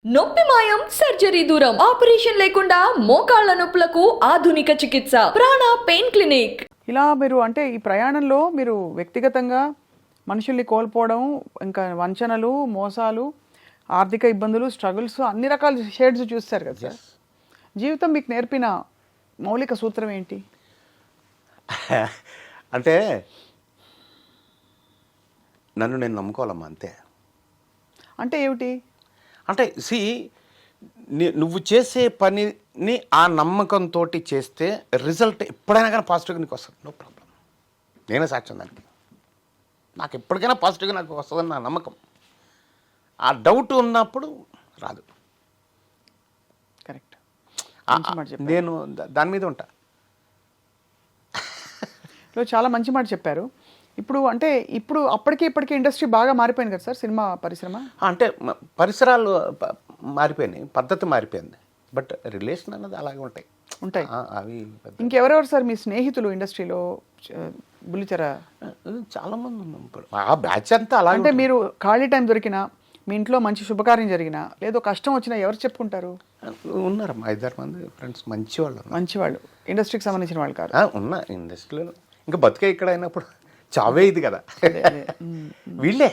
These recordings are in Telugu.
నొప్పి మాయం సర్జరీ దూరం ఆపరేషన్ లేకుండా మోకాళ్ల నొప్పులకు ఆధునిక చికిత్స ప్రాణ పెయిన్ క్లినిక్. ఇలా మీరు అంటే ఈ ప్రయాణంలో మీరు వ్యక్తిగతంగా మనుషుల్ని కోల్పోవడం, ఇంకా వంచనలు, మోసాలు, ఆర్థిక ఇబ్బందులు, స్ట్రగుల్స్, అన్ని రకాల షేడ్స్ చూస్తారు కదా సార్. జీవితం మీకు నేర్పిన మౌలిక సూత్రం ఏంటి? అంటే నన్ను నేను నమ్ముకోవాలమ్మా, అంతే. అంటే ఏమిటి? అంటే నువ్వు చేసే పనిని ఆ నమ్మకంతో చేస్తే రిజల్ట్ ఎప్పుడైనా కానీ పాజిటివ్గా నీకు వస్తుంది. No problem. నేనే సాక్ష్యం దానికి. నాకు ఎప్పటికైనా పాజిటివ్గా నాకు వస్తుందని నా నమ్మకం. ఆ డౌట్ ఉన్నప్పుడు రాదు. కరెక్ట్. నేను దాని మీద ఉంటా. చాలా మంచి మాట చెప్పారు. ఇప్పుడు అప్పటికి ఇప్పటికీ ఇండస్ట్రీ బాగా మారిపోయింది కదా సార్, సినిమా పరిశ్రమ. అంటే పరిసరాలు మారిపోయినాయి, పద్ధతి మారిపోయింది, బట్ రిలేషన్ అన్నది అలాగే ఉంటాయి. అవి ఇంకెవరెవరు సార్ మీ స్నేహితులు ఇండస్ట్రీలో? బుల్లితెర చాలా మంది ఉన్నాం. ఇప్పుడు ఆ బ్యాచ్ అంతా అలాగే. అంటే మీరు ఖాళీ టైం దొరికినా, మీ ఇంట్లో మంచి శుభకార్యం జరిగినా, లేదో కష్టం వచ్చినా ఎవరు చెప్పుకుంటారు? ఉన్నారు 5-6 మంది ఫ్రెండ్స్, మంచివాళ్ళు, ఇండస్ట్రీకి సంబంధించిన వాళ్ళు కాదు. ఉన్నా ఇండస్ట్రీలో. ఇంకా బతికే ఇక్కడ అయినప్పుడు చావే ఇది కదా. వీళ్ళే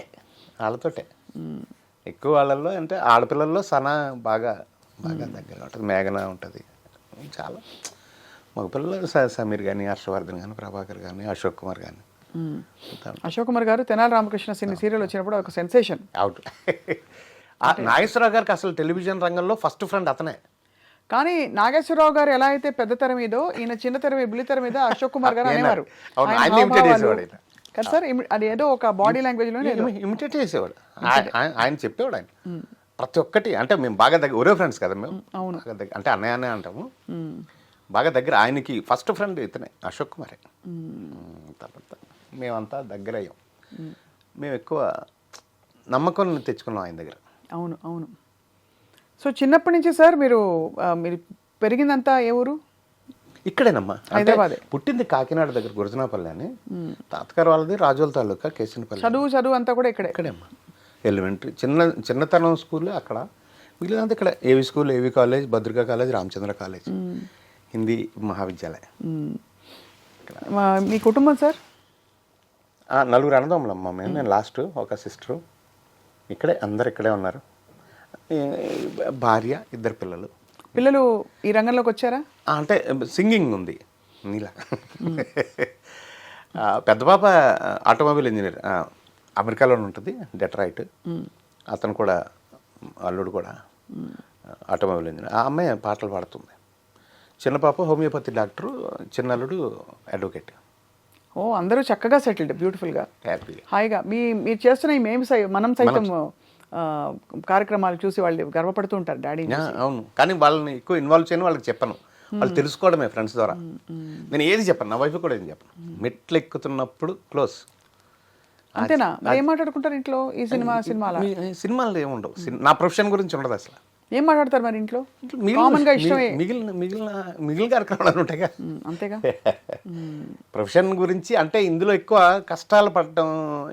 వాళ్ళతోటే ఎక్కువ. వాళ్ళల్లో అంటే ఆడపిల్లల్లో సనా బాగా దగ్గర ఉంటుంది, మేఘన ఉంటుంది. చాలా మగపిల్లలు సమీర్ కానీ, హర్షవర్ధన్ కానీ, ప్రభాకర్ కానీ, అశోక్ కుమార్ కానీ. అశోక్ కుమార్ గారు తెనాలి రామకృష్ణ సీరియల్ వచ్చినప్పుడు ఒక సెన్సేషన్. అవుట్. నాగేశ్వరరావు గారికి అసలు టెలివిజన్ రంగంలో ఫస్ట్ ఫ్రెండ్ అతనే. కానీ నాగేశ్వరరావు గారు ఎలా అయితే పెద్ద తెర మీదో, ఈయన చిన్న తెర మీద, బుల్లి తెర మీద అశోక్ కుమార్ గారు అనేవారు కదా సార్. అది ఏదో ఒక బాడీ లాంగ్వేజ్ లో ఇమిటేట్ చేసేవాడు. ఆయన చెప్పేవాడు. ఆయన ప్రతి ఒక్కటి అంటే మేము బాగా దగ్గర, ఒరే ఫ్రెండ్స్ కదా మేము. అవును. అంటే అన్నయ్య అంటాము, బాగా దగ్గర. ఆయనకి ఫస్ట్ ఫ్రెండ్ ఇతనే, అశోక్ కుమారే. తర్వాత మేమంతా దగ్గర అయ్యాం. మేము ఎక్కువ నమ్మకం తెచ్చుకున్నాం ఆయన దగ్గర. అవును. సో చిన్నప్పటి నుంచి సార్ మీరు పెరిగిందంతా ఏ ఊరు? ఇక్కడేనమ్మా, హైదరాబాద్. పుట్టింది కాకినాడ దగ్గర గురజనాపల్లి అని. తాతగారు వాళ్ళది రాజోల తాలూకా కేసినపల్లి. చదువు అంతా కూడా ఇక్కడేమ్మా. ఎలిమెంటరీ చిన్నతనం స్కూల్ అక్కడ, మిగిలినంత ఇక్కడ. AV school, AV college, Bhadrika college, Ramachandra college, Hindi Mahavidyalayam. మీ కుటుంబం సార్? 4 అన్నదమ్ములమ్మ మేము. నేను లాస్ట్, ఒక సిస్టరు. అందరు ఇక్కడే ఉన్నారు. భార్య, 2 పిల్లలు. పిల్లలు ఈ రంగంలోకి వచ్చారా? అంటే సింగింగ్ ఉంది నీలా. పెద్ద పాప ఆటోమొబైల్ ఇంజనీర్, అమెరికాలో ఉంటుంది, డెట్రాయిట్. అతను కూడా, అల్లుడు కూడా ఆటోమొబైల్ ఇంజనీర్. ఆ అమ్మాయి పాటలు పాడుతుంది. చిన్న పాప హోమియోపతి డాక్టరు, చిన్నల్లుడు అడ్వకేట్. అందరూ చక్కగా సెటిల్డ్, బ్యూటిఫుల్గా, హ్యాపీగా, హాయిగా. మీరు చేస్తున్న ఈ మనం సైతం కార్యక్రమాలు చూసి వాళ్ళు గర్వపడుతూ ఉంటారు డాడీ. అవును, కానీ వాళ్ళని ఎక్కువ ఇన్వాల్వ్ చేయని వాళ్ళకి చెప్పను. వాళ్ళు తెలుసుకోవడమే ఫ్రెండ్స్ ద్వారా. నేను ఏది చెప్పను, నా వైఫ్ కూడా ఏది చెప్పను. మెట్లు ఎక్కుతున్నప్పుడు క్లోజ్. అంతేనా? ఏం మాట్లాడుకుంటారు ఇంట్లో? ఈ సినిమాలు ఏముండవు. నా ప్రొఫెషన్ గురించి ఉండదు అసలు. ఏం మాట్లాడతారు మరి ఇంట్లో? కామన్గా ఇష్టమే మిగిలిన కార్యక్రమాలు ఉంటాయిగా, అంతేగా. ప్రొఫెషన్ గురించి అంటే ఇందులో ఎక్కువ కష్టాలు పడటం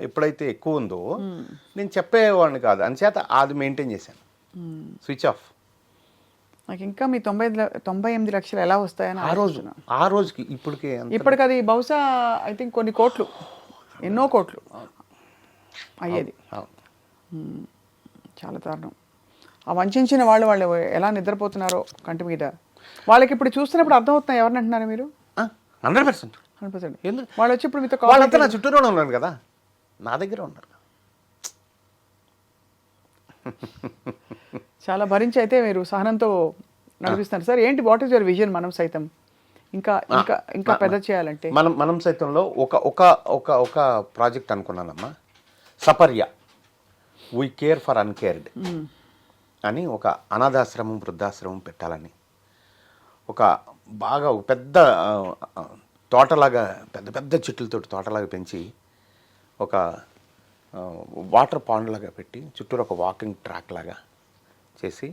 ఎప్పుడైతే ఎక్కువ ఉందో నేను చెప్పేవాడిని కాదు. అంచేత అది మెయింటైన్ చేశాను, స్విచ్ ఆఫ్. నాకు ఇంకా మీ 98 లక్షలు ఎలా వస్తాయని ఆ రోజుకి ఇప్పటికి అది బహుశా ఐ థింక్ కొన్ని కోట్లు, ఎన్నో కోట్లు అయ్యేది. చాలా దారుణం. ఆ వంచిన వాళ్ళు ఎలా నిద్రపోతున్నారో కంటి మీద. వాళ్ళకి ఇప్పుడు చూస్తున్నప్పుడు అర్థమవుతున్నాయి ఎవరిని అంటున్నారు మీరు? 100%. వాళ్ళు వచ్చి ఇప్పుడు మీతో వాళ్ళంతా నా చుట్టూనే ఉన్నారు కదా, నా దగ్గర ఉన్నారు. చాలా భరించి అయితే మీరు సహనంతో నడిపిస్తున్నారు సార్. ఏంటి, వాట్ ఈస్ యువర్ విజన్ మనం సైతం ఇంకా పెద్ద చేయాలంటే? మనం సైతంలో ఒక ప్రాజెక్ట్ అనుకున్నానమ్మా, Saparya, we care for uncared అని. ఒక అనాథాశ్రమం, వృద్ధాశ్రమం పెట్టాలని, ఒక పెద్ద తోటలాగా, పెద్ద చెట్లతో తోటలాగా పెంచి, ఒక వాటర్ పాండ్ లాగా పెట్టి, చుట్టూరు ఒక వాకింగ్ ట్రాక్ లాగా చేసి,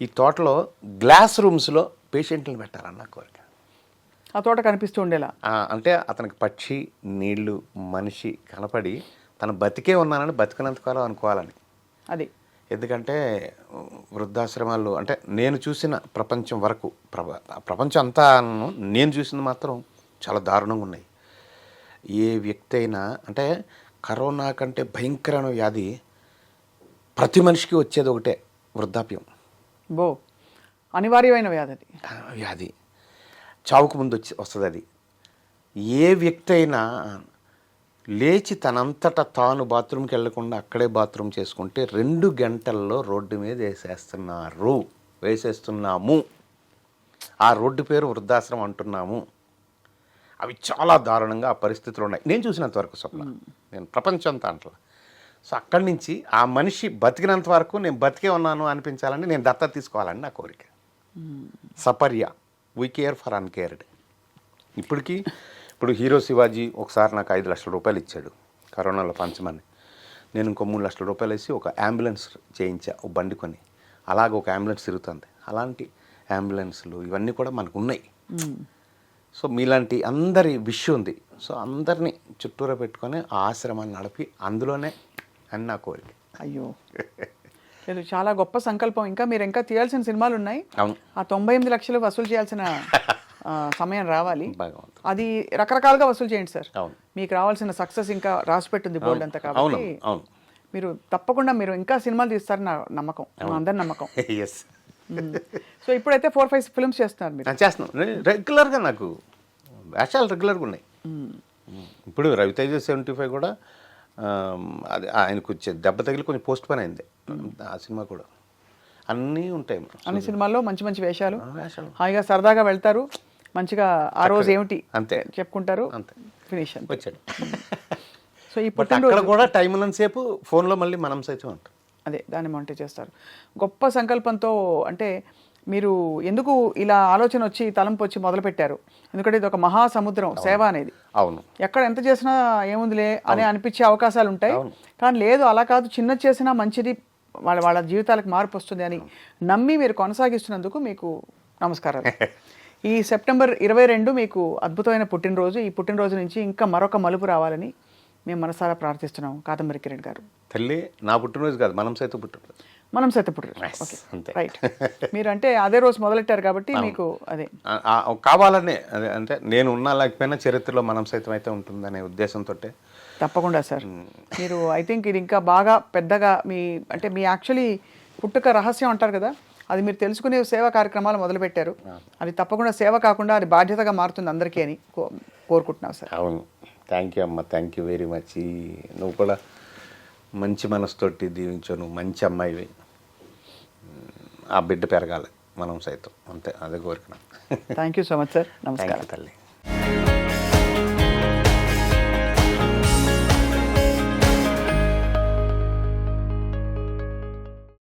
ఈ తోటలో గ్లాస్ రూమ్స్లో పేషెంట్లను పెట్టాలన్న కోరిక. ఆ తోట కనిపిస్తూ ఉండేలా. అంటే అతనికి పక్షి, నీళ్లు, మనిషి కనపడి తను బతికే ఉన్నానని, బతికినంతకాలం అనుకోవాలని. అది ఎందుకంటే వృద్ధాశ్రమాలు అంటే నేను చూసిన ప్రపంచం వరకు ప్రపంచం అంతా నేను చూసింది మాత్రం చాలా దారుణంగా ఉన్నాయి. ఏ వ్యక్తి అయినా అంటే కరోనా కంటే భయంకరమైన వ్యాధి ప్రతి మనిషికి వచ్చేది ఒకటే, వృద్ధాప్యం. బో అనివార్యమైన వ్యాధి చావుకు ముందు వస్తుంది అది. ఏ వ్యక్తి అయినా లేచి తనంతట తాను బాత్రూమ్కి వెళ్లకుండా అక్కడే బాత్రూమ్ చేసుకుంటే 2 గంటల్లో రోడ్డు మీద వేసేస్తున్నాము. ఆ రోడ్డు పేరు వృద్ధాశ్రమం అంటున్నాము. అవి చాలా దారుణంగా ఆ పరిస్థితులు ఉన్నాయి నేను చూసినంత వరకు. స్వప్న, నేను ప్రపంచం అంతా అంటలా. సో అక్కడి నుంచి ఆ మనిషి బతికినంత వరకు నేను బతికే ఉన్నాను అనిపించాలని నేను దత్తత తీసుకోవాలని నా కోరిక. సపర్య, వీ కేర్ ఫర్ అన్కేర్డ్. ఇప్పుడు హీరో శివాజీ ఒకసారి నాకు 5 లక్షల రూపాయలు ఇచ్చాడు కరోనాలో పంచమని. నేను ఇంకో 3 లక్షల రూపాయలు వేసి ఒక అంబులెన్స్ చేయించా, ఒక బండి కొని. అలాగే ఒక అంబులెన్స్ తిరుగుతుంది. అలాంటి అంబులెన్స్లు ఇవన్నీ కూడా మనకు ఉన్నాయి. సో మీలాంటి అందరి విష్ ఉంది. సో అందరినీ చుట్టూరా పెట్టుకొని ఆ ఆశ్రమాన్ని నడిపి అందులోనే అని నా కోరిక. అయ్యో లేదు, చాలా గొప్ప సంకల్పం. ఇంకా మీరు ఇంకా తీయాల్సిన సినిమాలు ఉన్నాయి. అవును, ఆ 98 లక్షలు వసూలు చేయాల్సిన సమయం రావాలి. భగవంతుడు. అది రకరకాలుగా వసూలు చేయండి సార్. అవును, మీకు రావాల్సిన సక్సెస్ ఇంకా రాసి పెట్టింది బోల్డ్ అంతా. అవును, కాబట్టి అవును. మీరు తప్పకుండా మీరు ఇంకా సినిమాలు తీస్తారని నా నమ్మకం, మా అందరి నమ్మకం. ఎస్. సో ఇప్పుడైతే 4-5 ఫిల్మ్స్ చేస్తున్నారు మీరు? చేస్తున్నాను రెగ్యులర్గా. నాకు వేషాలు రెగ్యులర్గా ఉన్నాయి. ఇప్పుడు రవితేజ 75 కూడా అది ఆయనకు వచ్చే దెబ్బ తగిలి కొంచెం పోస్ట్ పోన్ అయింది ఆ సినిమా కూడా. అన్నీ ఉంటాయి అన్ని సినిమాల్లో మంచి మంచి వేషాలు. వేషాలు హాయిగా సరదాగా వెళ్తారు, మంచిగా ఆ రోజు ఏమిటి అంతే చెప్పుకుంటారు, అంతే, ఫినిష్ వచ్చాడు. సో ఈ బట్ అక్కడ కూడా టైం ఉన్నంతసేపు ఫోన్లో మళ్ళీ మనం సైతం ఉంటాం. అదే దాన్ని మానిటర్ చేస్తారు. గొప్ప సంకల్పంతో. అంటే మీరు ఎందుకు ఇలా ఆలోచన వచ్చి తలంపు వచ్చి మొదలుపెట్టారు? ఎందుకంటే ఇది ఒక మహాసముద్రం సేవ అనేది. అవును, ఎక్కడ ఎంత చేసినా ఏముందిలే అని అనిపించే అవకాశాలు ఉంటాయి. కానీ లేదు, అలా కాదు, చిన్న చేసినా మంచిది, వాళ్ళ జీవితాలకు మార్పు వస్తుంది అని నమ్మి మీరు కొనసాగిస్తున్నందుకు మీకు నమస్కారాలు. ఈ సెప్టెంబర్ 22 మీకు అద్భుతమైన పుట్టినరోజు. ఈ పుట్టినరోజు నుంచి ఇంకా మరొక మలుపు రావాలని మేము మనసారా ప్రార్థిస్తున్నాం. కాదంబరి కిరణ్ గారు, తల్లి నా పుట్టినరోజు కాదు, మనం సైతం పుట్టినరోజు. మనం సైతం పుట్టినరోజు. Okay, right. మీరు అంటే అదే రోజు మొదలెట్టారు కాబట్టి మీకు అదే కావాలనే, అదే అంటే నేను ఉన్నా లేకపోయినా చరిత్రలో మనం సైతం అయితే ఉంటుందనే ఉద్దేశంతో. తప్పకుండా సార్. మీరు ఐ థింక్ ఇది ఇంకా బాగా పెద్దగా మీ యాక్చువల్లీ పుట్టుక రహస్యం అంటారు కదా, అది మీరు తెలుసుకునే సేవా కార్యక్రమాలు మొదలుపెట్టారు. అది తప్పకుండా సేవ కాకుండా అది బాధ్యతగా మారుతుంది అందరికీ అని కోరుకుంటున్నాను సార్. అవును, థ్యాంక్ యూ అమ్మ, థ్యాంక్ యూ వెరీ మచ్. నువ్వు కూడా మంచి మనసుతోటి దీవించావు. నువ్వు మంచి అమ్మాయివి. ఆ బిడ్డ పెరగాలి మనం సైతం, అంతే, అదే కోరిక. Thank you so much sir. నమస్కారం తల్లి.